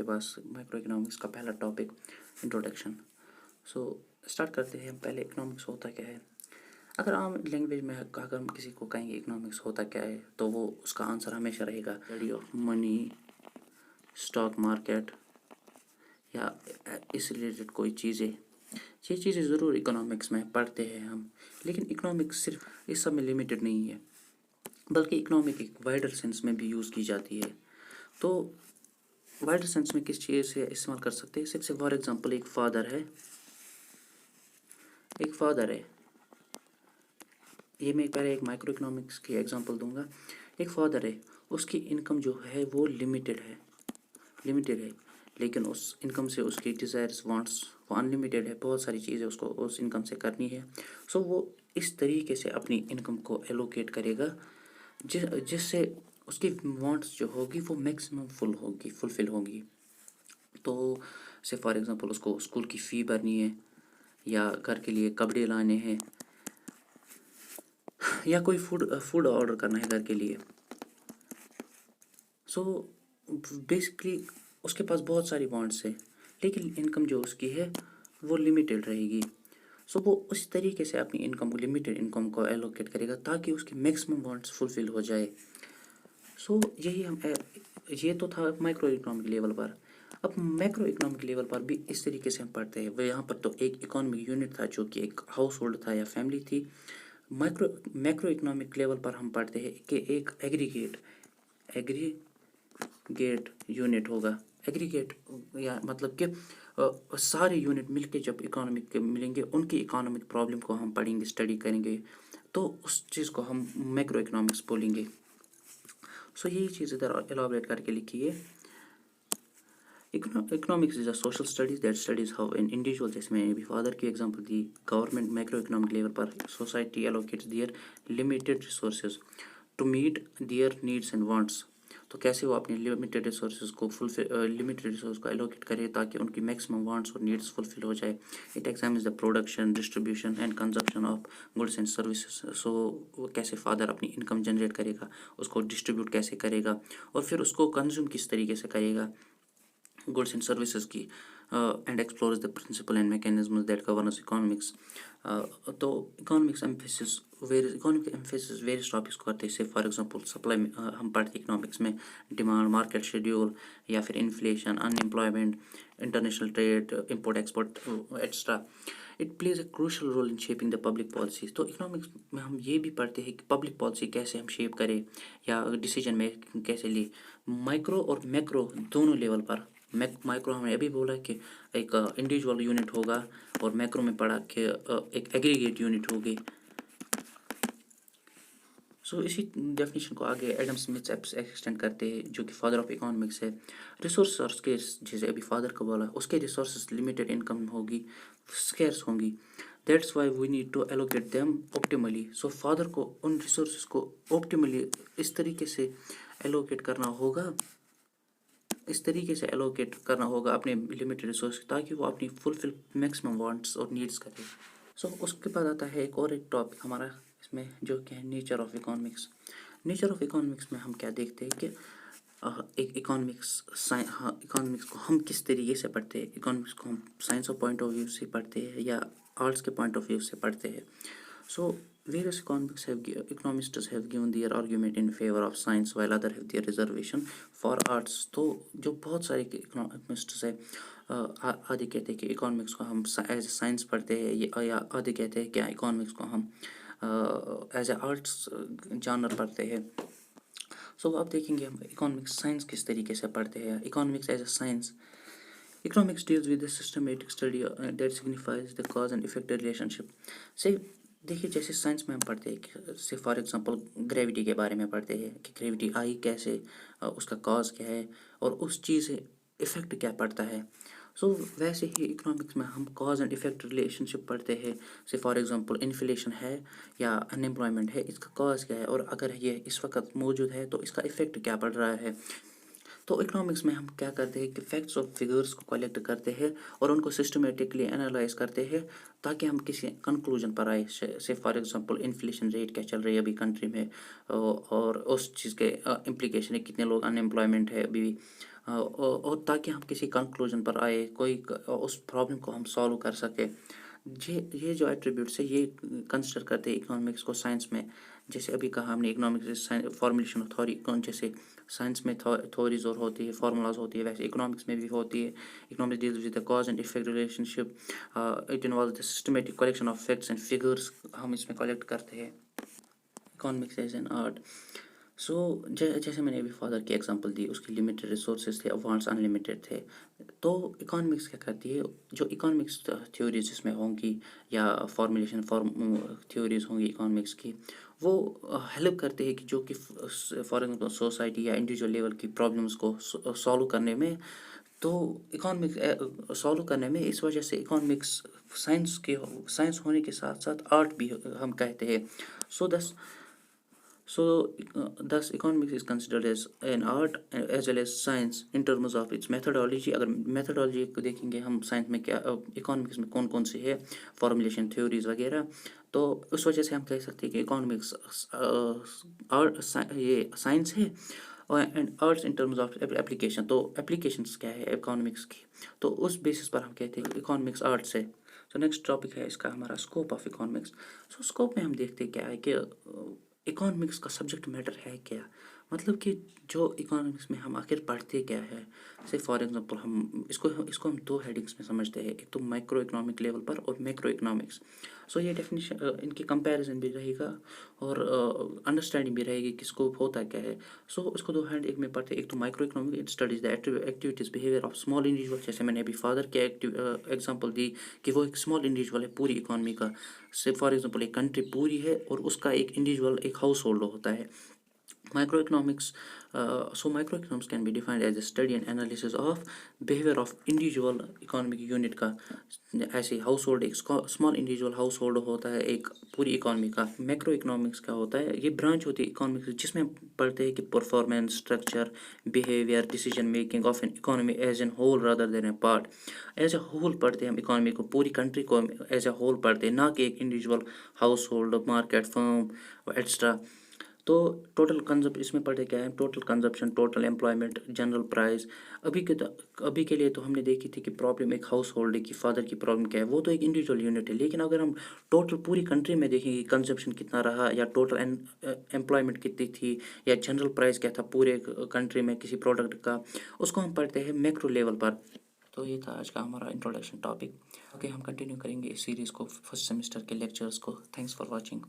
आपके पास micro economics का पहला टॉपिक इंट्रोडक्शन। सो स्टार्ट करते हैं हम। पहले इकोनॉमिक्स होता क्या है। अगर आम लैंग्वेज में अगर हम किसी को कहेंगे इकोनॉमिक्स होता क्या है, तो वो उसका आंसर हमेशा रहेगा study of money, stock market या इस रिलेटेड कोई चीज़ें। ये चीज़ें ज़रूर इकोनॉमिक्स में पढ़ते हैं हम, लेकिन इकोनॉमिक्स सिर्फ इस सब में लिमिटेड नहीं है, बल्कि इकोनॉमिक एक वाइडर सेंस में भी यूज़ की जाती है। तो वाइडर सेंस में किस चीज़ से इस्तेमाल कर सकते हैं। जैसे फॉर एग्जांपल एक फादर है, ये मैं पहले एक माइक्रो इकोनॉमिक्स की एग्जांपल दूंगा। एक फादर है, उसकी इनकम जो है वो लिमिटेड है, लेकिन उस इनकम से उसकी डिज़ायर्स वांट्स वो अनलिमिटेड है। बहुत सारी चीज़ें उसको उस इनकम से करनी है। सो वो इस तरीके से अपनी इनकम को एलोकेट करेगा जिससे उसकी वांट्स जो होगी वो मैक्सिमम फुलफिल होगी। तो से फॉर एग्जांपल उसको स्कूल की फ़ी भरनी है, या घर के लिए कपड़े लाने हैं, या कोई फूड ऑर्डर करना है घर के लिए। सो बेसिकली उसके पास बहुत सारी वांट्स है, लेकिन इनकम जो उसकी है वो लिमिटेड रहेगी। सो वो उस तरीके से अपनी इनकम को, लिमिटेड इनकम को एलोकेट करेगा ताकि उसकी मैक्सिमम वांट्स फुलफिल हो जाए। सो ये तो था माइक्रो इकोनॉमिक लेवल पर। अब मैक्रो इकोनॉमिक लेवल पर भी इस तरीके से हम पढ़ते हैं। वो यहाँ पर तो एक इकोनॉमिक यूनिट था जो कि एक हाउस होल्ड था या फैमिली थी। मैक्रो इकोनॉमिक लेवल पर हम पढ़ते हैं कि एक एग्रीगेट यूनिट होगा। एग्रीगेट या मतलब कि सारे यूनिट मिलके जब इकोनॉमिक के मिलेंगे, उनकी इकोनॉमिक प्रॉब्लम को हम पढ़ेंगे, स्टडी करेंगे, तो उस चीज़ को हम मैक्रो इकोनॉमिक्स बोलेंगे। सो यही चीज़ इधर एलाबरेट करके लिखी है। Economics is a social studies that studies how an individual, जैसे मैंने अभी फादर की एग्जांपल दी, गवर्नमेंट मैक्रो इकोनॉमिक लेवल पर society allocates their limited resources to meet their needs and wants. तो कैसे वो अपने लिमिटेड रिसोर्सेज को लिमिटेड रिसोर्स को एलोकेट करे ताकि उनकी मैक्सिमम वांट्स और नीड्स फुलफिल हो जाए। It examines the production, distribution and consumption of goods and services. So वो कैसे फादर अपनी इनकम जनरेट करेगा, उसको डिस्ट्रीब्यूट कैसे करेगा, और फिर उसको कंज्यूम किस तरीके से करेगा goods and services की, and explores the principle and mechanisms that governs economics। तो economic emphasis various topics को करते हैं। जैसे फॉर एग्जांपल सप्लाई में हम पढ़ते इकोनॉमिक्स में डिमांड, मार्केट शेड्यूल, या फिर inflation, unemployment, international trade, import export extra. It plays a crucial role in shaping the public policies. तो इकोनॉमिक्स में हम ये भी पढ़ते हैं कि पब्लिक पॉलिसी कैसे हम शेप करें या डिसीजन मेकिंग कैसे ले, माइक्रो और मैक्रो दोनों लेवल पर। माइक्रो हमने अभी बोला कि एक इंडिविजुअल यूनिट होगा, और मैक्रो में पढ़ा कि एक एग्रीगेट यूनिट होगी। सो इसी डेफिनेशन को आगे एडम स्मिथ एक्सटेंड करते हैं, जो कि फादर ऑफ इकोनॉमिक्स है। रिसोर्स और स्केर्स, जैसे अभी फादर को बोला, उसके रिसोर्सेज लिमिटेड, इनकम होगी, स्केर्स होंगी। That's why we need to allocate them optimally. So father को उन रिसोर्सेज को ऑप्टिमली इस तरीके से एलोकेट करना होगा, अपने लिमिटेड रिसोर्स, ताकि वो अपनी फुलफिल मैक्सिमम वांट्स और नीड्स करे। सो उसके बाद आता है एक टॉपिक हमारा इसमें, जो कि है nature of economics. Nature of economics में हम क्या देखते हैं कि एक इकोनॉमिक्स को हम किस तरीके से पढ़ते हैं। इकोनॉमिक्स को हम science of point of view से पढ़ते हैं या आर्ट्स के पॉइंट ऑफ व्यू से पढ़ते हैं। सो various economists have given their argument in favor of science, while other have their reservation for arts। तो जो बहुत सारे इकोनॉमिस्ट्स है, आधे कहते हैं कि इकोनॉमिक्स को हम एज ए साइंस पढ़ते हैं, या आधे कहते हैं कि इकोनॉमिक्स को हम एज ए आर्ट्स जानर पढ़ते हैं। सो अब देखेंगे हम इकोनॉमिक्स साइंस किस तरीके से पढ़ते हैं। Economics as a science, economics deals with the systematic study that signifies the cause and effect relationship. से देखिए, जैसे साइंस में हम पढ़ते हैं कि से फॉर एग्जांपल ग्रेविटी के बारे में पढ़ते हैं कि ग्रेविटी आई कैसे, उसका कॉज क्या है, और उस चीज़ से इफ़ेक्ट क्या पड़ता है। सो वैसे ही इकोनॉमिक्स में हम कॉज एंड इफेक्ट रिलेशनशिप पढ़ते हैं। से फॉर एग्जांपल इन्फ्लेशन है या अनएम्प्लॉयमेंट है, इसका कॉज क्या है, और अगर ये इस वक्त मौजूद है तो इसका इफ़ेक्ट क्या पड़ रहा है। तो इकोनॉमिक्स में हम क्या करते हैं कि फैक्ट्स और फिगर्स को कलेक्ट करते हैं और उनको सिस्टमेटिकली एनालाइज करते हैं ताकि हम किसी कंक्लूजन पर आए। से फॉर एग्जांपल इन्फ्लेशन रेट क्या चल रही है अभी कंट्री में, और उस चीज़ के इम्प्लीकेशन है, कितने लोग अनएम्प्लॉयमेंट है अभी, اور تاکہ ہم کسی کنکلوژن پر آئے، کوئی اس پرابلم کو ہم سالو کر سکے. یہ جو ایٹریبیوٹس ہے یہ کنسیڈر کرتے ہیں اکنامکس کو سائنس میں. جیسے ابھی کہا ہم نے اکنامکس فارمولیشن آف تھیوری، جیسے سائنس میں تھیوریز اور ہوتی ہے، فارمولاز ہوتی ہے، ویسے اکنامکس میں بھی ہوتی ہے. Economics deals with the cause and effect relationship, it involves the systematic collection of facts and figures. ہم اس میں کلیکٹ کرتے ہیں economics as an art. So جیسے میں نے ابھی فادر کی ایگزامپل دی، اس کی لمیٹڈ ریسورسز تھے، وانٹس ان لمیٹیڈ تھے. تو اکانومکس کیا کرتی ہے، جو اکانومکس تھیوریز جس میں ہوں گی یا فارمولیشن تھیوریز ہوں گی اکانومکس کی، وہ ہیلپ کرتے ہیں کہ جو کہ فار ایگزامپل سوسائٹی یا انڈیویجول لیول کی پرابلمس کو سالو کرنے میں. تو اکانومکس سالو کرنے میں اس وجہ سے اکانومکس سائنس ہونے کے ساتھ ساتھ آرٹ بھی ہم کہتے ہیں. Thus economics is considered as an art as well as science in terms of its methodology. اگر میتھڈالوجی کو دیکھیں گے ہم سائنس میں کیا، اکانومکس میں کون کون سی ہے فارمولیشن تھیوریز وغیرہ، تو اس وجہ سے ہم کہہ سکتے ہیں کہ اکانومکس یہ سائنس ہے. And arts in terms of application, تو اپلیکیشنس کیا ہے اکانومکس کی، تو اس بیسس پر ہم کہتے ہیں کہ اکانومکس آرٹس ہے. سو نیکسٹ ٹاپک ہے اس کا ہمارا scope of economics. So scope میں ہم دیکھتے کیا ہے کہ اکانومکس کا سبجیکٹ میٹر ہے کیا، مطلب کہ جو اکانومکس میں ہم آخر پڑھتے کیا ہے. جیسے فار ایگزامپل ہم اس کو ہم دو ہیڈنگس میں سمجھتے ہیں، ایک تو مائکرو اکنامک لیول پر اور میکرو اکنامکس. سو یہ ڈیفینیشن ان کی کمپیریزن بھی رہے گا اور انڈرسٹینڈنگ بھی رہے گی کہ اسکوپ ہوتا کیا ہے. سو اس کو دو ہینڈ ایک میں پڑھتے ہیں، ایک تو micro economic, it studies the activities behaviour of small individual. جیسے میں نے ابھی فادر کے ایگزامپل دی کہ وہ ایک اسمال انڈیویجول ہے پوری اکانومی کا. سے فار ایگزامپل ایک کنٹری پوری ہے اور اس کا ایک انڈیویجول ایک ہاؤس ہولڈ ہوتا ہے. Microeconomics can be defined as a study and analysis of behaviour of individual economic unit کا. ایسے ہاؤس ہولڈ ایک اسمال انڈیویجول ہاؤس ہولڈ ہوتا ہے ایک پوری اکانومی کا. میکرو اکنامکس کا ہوتا ہے، یہ برانچ ہوتی ہے اکانومکس جس میں پڑھتے ہیں کہ performance, structure, behaviour, decision making of an economy as a whole rather than a part. As a whole پڑھتے ہیں ہم اکانومی کو، پوری کنٹری کو ایز اے ہول پڑھتے ہیں، نہ کہ ایک individual household, market, firm etcetera. تو ٹوٹل اس میں پڑھے کیا ہے، total consumption, total employment, general price. ابھی کے لیے تو ہم نے دیکھی تھی کہ پرابلم ایک ہاؤس ہولڈ کی فادر کی پرابلم کیا ہے، وہ تو ایک انڈیویجول یونٹ ہے. لیکن اگر ہم ٹوٹل پوری کنٹری میں دیکھیں گے کنزپشن کتنا رہا، یا ٹوٹل امپلائمنٹ کتنی تھی، یا جنرل پرائز کیا تھا پورے کنٹری میں کسی پروڈکٹ کا، اس کو ہم پڑھتے ہیں میکرو لیول پر. تو یہ تھا آج کا ہمارا انٹروڈکشن ٹاپک. اوکے، ہم کنٹینیو کریں گے اس سیریز کو فرسٹ سیمسٹر کے لیکچرز کو. Thanks for watching.